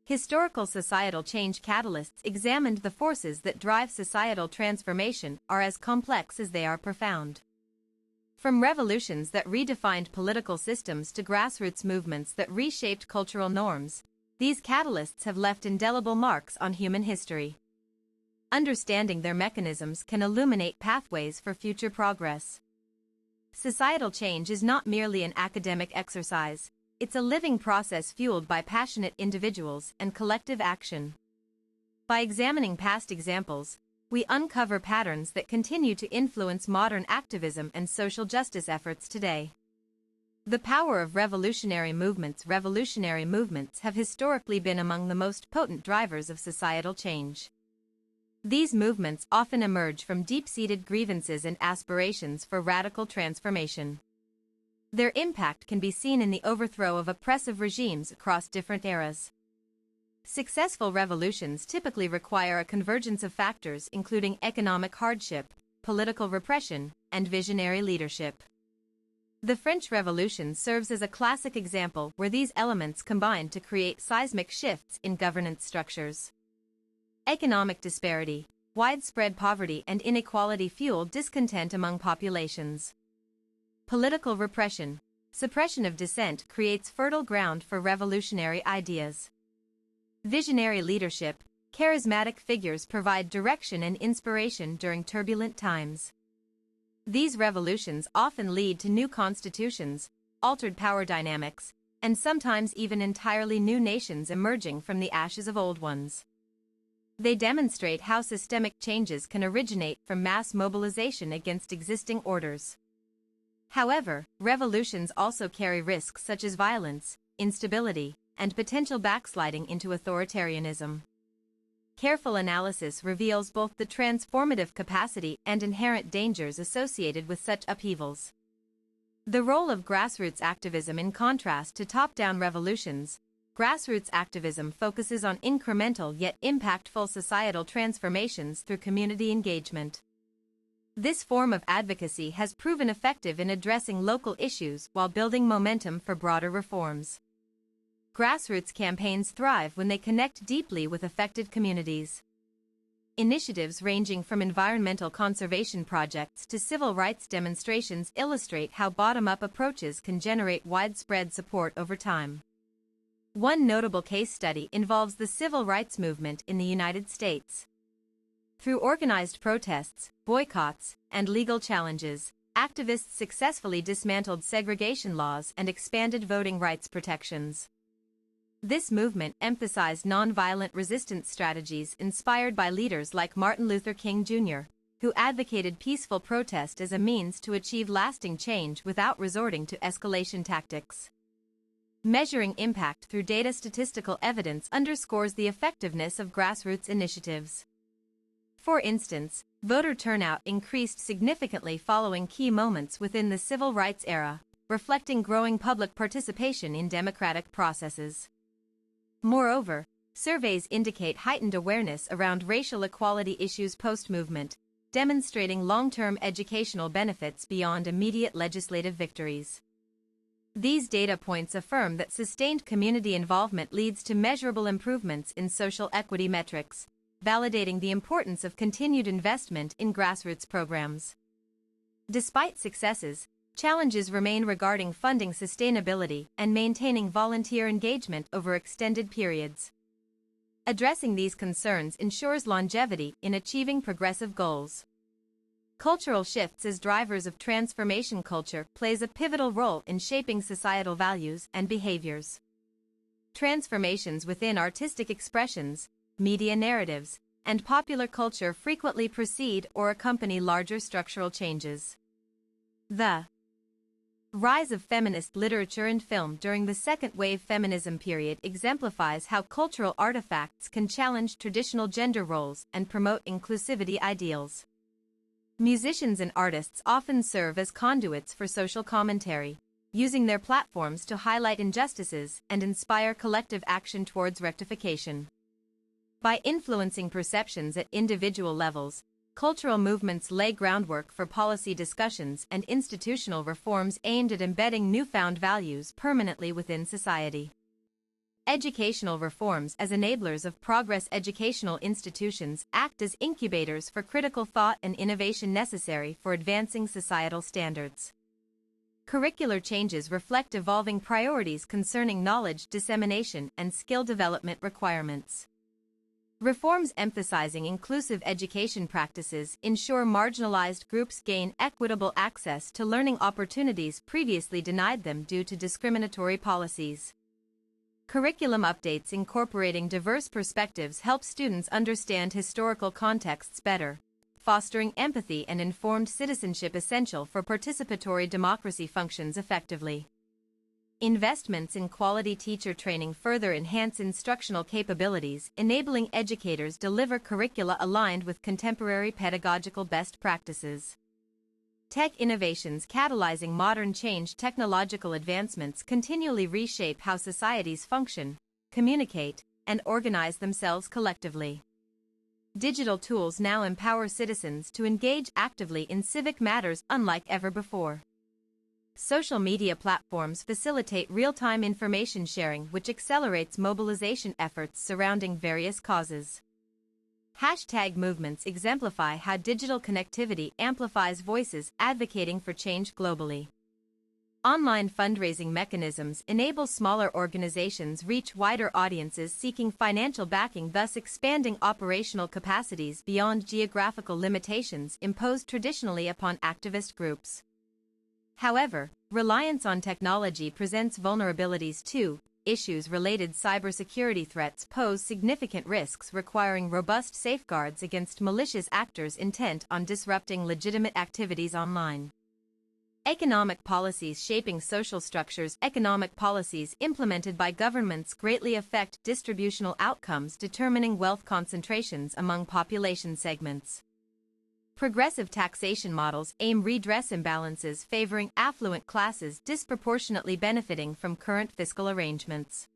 Historical societal change catalysts examined the forces that drive societal transformation are as complex as they are profound. From revolutions that redefined political systems to grassroots movements that reshaped cultural norms, these catalysts have left indelible marks on human history. Understanding their mechanisms can illuminate pathways for future progress. Societal change is not merely an academic exercise, it's a living process fueled by passionate individuals and collective action. By examining past examples, we uncover patterns that continue to influence modern activism and social justice efforts today. The power of revolutionary movements have historically been among the most potent drivers of societal change. These movements often emerge from deep-seated grievances and aspirations for radical transformation. Their impact can be seen in the overthrow of oppressive regimes across different eras. Successful revolutions typically require a convergence of factors including economic hardship, political repression, and visionary leadership. The French Revolution serves as a classic example where these elements combined to create seismic shifts in governance structures. Economic disparity, widespread poverty and inequality fueled discontent among populations. Political repression, suppression of dissent creates fertile ground for revolutionary ideas. Visionary leadership, charismatic figures provide direction and inspiration during turbulent times. These revolutions often lead to new constitutions, altered power dynamics, and sometimes even entirely new nations emerging from the ashes of old ones. They demonstrate how systemic changes can originate from mass mobilization against existing orders. However, revolutions also carry risks such as violence, instability, and potential backsliding into authoritarianism. Careful analysis reveals both the transformative capacity and inherent dangers associated with such upheavals. The role of grassroots activism in contrast to top-down revolutions, grassroots activism focuses on incremental yet impactful societal transformations through community engagement. This form of advocacy has proven effective in addressing local issues while building momentum for broader reforms. Grassroots campaigns thrive when they connect deeply with affected communities. Initiatives ranging from environmental conservation projects to civil rights demonstrations illustrate how bottom-up approaches can generate widespread support over time. One notable case study involves the civil rights movement in the United States. Through organized protests, boycotts, and legal challenges, activists successfully dismantled segregation laws and expanded voting rights protections. This movement emphasized nonviolent resistance strategies inspired by leaders like Martin Luther King Jr., who advocated peaceful protest as a means to achieve lasting change without resorting to escalation tactics. Measuring impact through data statistical evidence underscores the effectiveness of grassroots initiatives. For instance, voter turnout increased significantly following key moments within the civil rights era, reflecting growing public participation in democratic processes. Moreover, surveys indicate heightened awareness around racial equality issues post-movement, demonstrating long-term educational benefits beyond immediate legislative victories. These data points affirm that sustained community involvement leads to measurable improvements in social equity metrics, validating the importance of continued investment in grassroots programs. Despite successes, challenges remain regarding funding sustainability and maintaining volunteer engagement over extended periods. Addressing these concerns ensures longevity in achieving progressive goals. Cultural shifts as drivers of transformation. Culture plays a pivotal role in shaping societal values and behaviors. Transformations within artistic expressions, media narratives, and popular culture frequently precede or accompany larger structural changes. The rise of feminist literature and film during the second wave feminism period exemplifies how cultural artifacts can challenge traditional gender roles and promote inclusivity ideals. Musicians and artists often serve as conduits for social commentary, using their platforms to highlight injustices and inspire collective action towards rectification. By influencing perceptions at individual levels, cultural movements lay groundwork for policy discussions and institutional reforms aimed at embedding newfound values permanently within society. Educational reforms as enablers of progress. Educational institutions act as incubators for critical thought and innovation necessary for advancing societal standards. Curricular changes reflect evolving priorities concerning knowledge dissemination and skill development requirements. Reforms emphasizing inclusive education practices ensure marginalized groups gain equitable access to learning opportunities previously denied them due to discriminatory policies. Curriculum updates incorporating diverse perspectives help students understand historical contexts better, fostering empathy and informed citizenship essential for participatory democracy functions effectively. Investments in quality teacher training further enhance instructional capabilities, enabling educators to deliver curricula aligned with contemporary pedagogical best practices. Tech innovations catalyzing modern change. Technological advancements continually reshape how societies function, communicate, and organize themselves collectively. Digital tools now empower citizens to engage actively in civic matters unlike ever before. Social media platforms facilitate real-time information sharing, which accelerates mobilization efforts surrounding various causes. Hashtag movements exemplify how digital connectivity amplifies voices advocating for change globally. Online fundraising mechanisms enable smaller organizations reach wider audiences seeking financial backing, thus expanding operational capacities beyond geographical limitations imposed traditionally upon activist groups. However, reliance on technology presents vulnerabilities too. Issues-related cybersecurity threats pose significant risks requiring robust safeguards against malicious actors intent on disrupting legitimate activities online. Economic policies shaping social structures. Economic policies implemented by governments greatly affect distributional outcomes, determining wealth concentrations among population segments. Progressive taxation models aim redress imbalances favoring affluent classes disproportionately benefiting from current fiscal arrangements.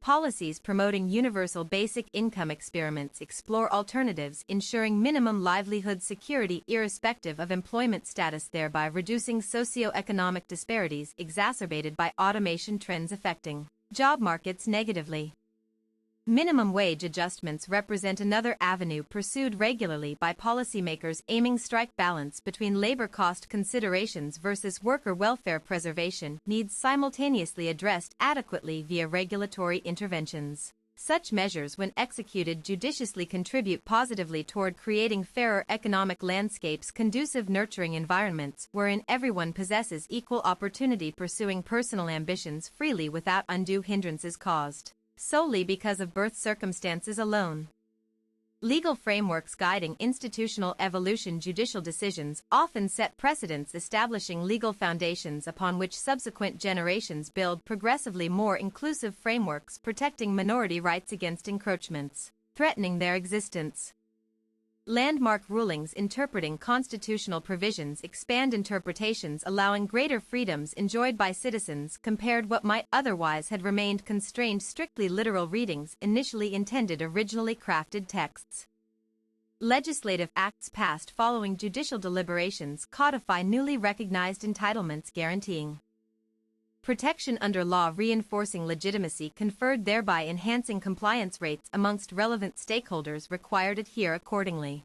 Policies promoting universal basic income experiments explore alternatives ensuring minimum livelihood security irrespective of employment status, thereby reducing socioeconomic disparities exacerbated by automation trends affecting job markets negatively. Minimum wage adjustments represent another avenue pursued regularly by policymakers aiming strike balance between labor cost considerations versus worker welfare preservation needs simultaneously addressed adequately via regulatory interventions. Such measures, when executed judiciously, contribute positively toward creating fairer economic landscapes, conducive nurturing environments wherein everyone possesses equal opportunity, pursuing personal ambitions freely without undue hindrances caused solely because of birth circumstances alone. Legal frameworks guiding institutional evolution. Judicial decisions often set precedents, establishing legal foundations upon which subsequent generations build progressively more inclusive frameworks, protecting minority rights against encroachments threatening their existence. Landmark rulings interpreting constitutional provisions expand interpretations, allowing greater freedoms enjoyed by citizens compared what might otherwise had remained constrained strictly literal readings initially intended originally crafted texts. Legislative acts passed following judicial deliberations codify newly recognized entitlements, guaranteeing protection under law, reinforcing legitimacy conferred, thereby enhancing compliance rates amongst relevant stakeholders required adhere accordingly.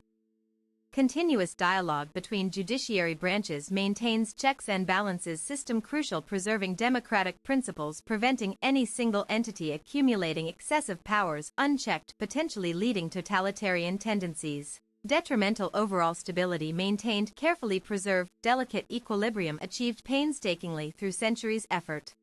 Continuous dialogue between judiciary branches maintains checks and balances system crucial, preserving democratic principles, preventing any single entity accumulating excessive powers unchecked, potentially leading to totalitarian tendencies. Detrimental overall stability maintained, carefully preserved, delicate equilibrium achieved painstakingly through centuries' effort.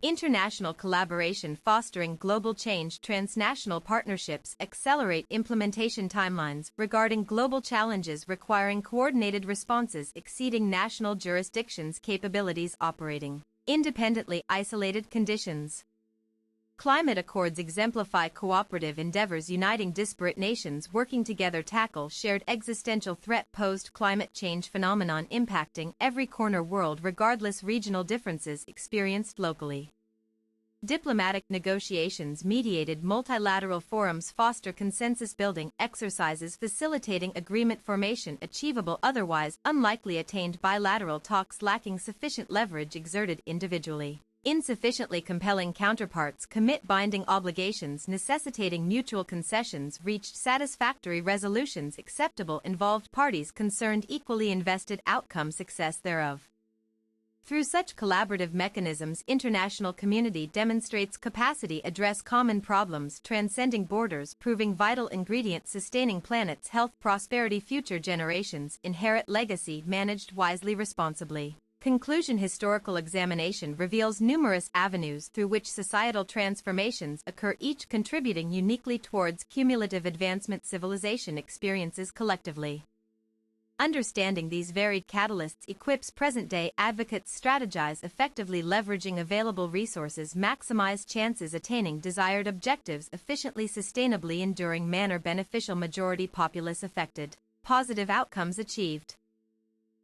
International collaboration fostering global change. Transnational partnerships accelerate implementation timelines regarding global challenges requiring coordinated responses exceeding national jurisdictions' capabilities, operating independently isolated conditions. Climate accords exemplify cooperative endeavors uniting disparate nations working together tackle shared existential threat posed climate change phenomenon impacting every corner world regardless regional differences experienced locally. Diplomatic negotiations mediated multilateral forums foster consensus building exercises facilitating agreement formation achievable otherwise unlikely attained bilateral talks lacking sufficient leverage exerted individually. Insufficiently compelling counterparts commit binding obligations necessitating mutual concessions reached satisfactory resolutions acceptable involved parties concerned equally invested outcome success thereof. Through such collaborative mechanisms, international community demonstrates capacity address common problems transcending borders, proving vital ingredient sustaining planet's health, prosperity, future generations, inherit legacy managed wisely responsibly. Conclusion. Historical examination reveals numerous avenues through which societal transformations occur, each contributing uniquely towards cumulative advancement civilization experiences collectively. Understanding these varied catalysts equips present-day advocates strategize effectively, leveraging available resources, maximize chances attaining desired objectives efficiently, sustainably, enduring manner, beneficial majority populace affected, positive outcomes achieved.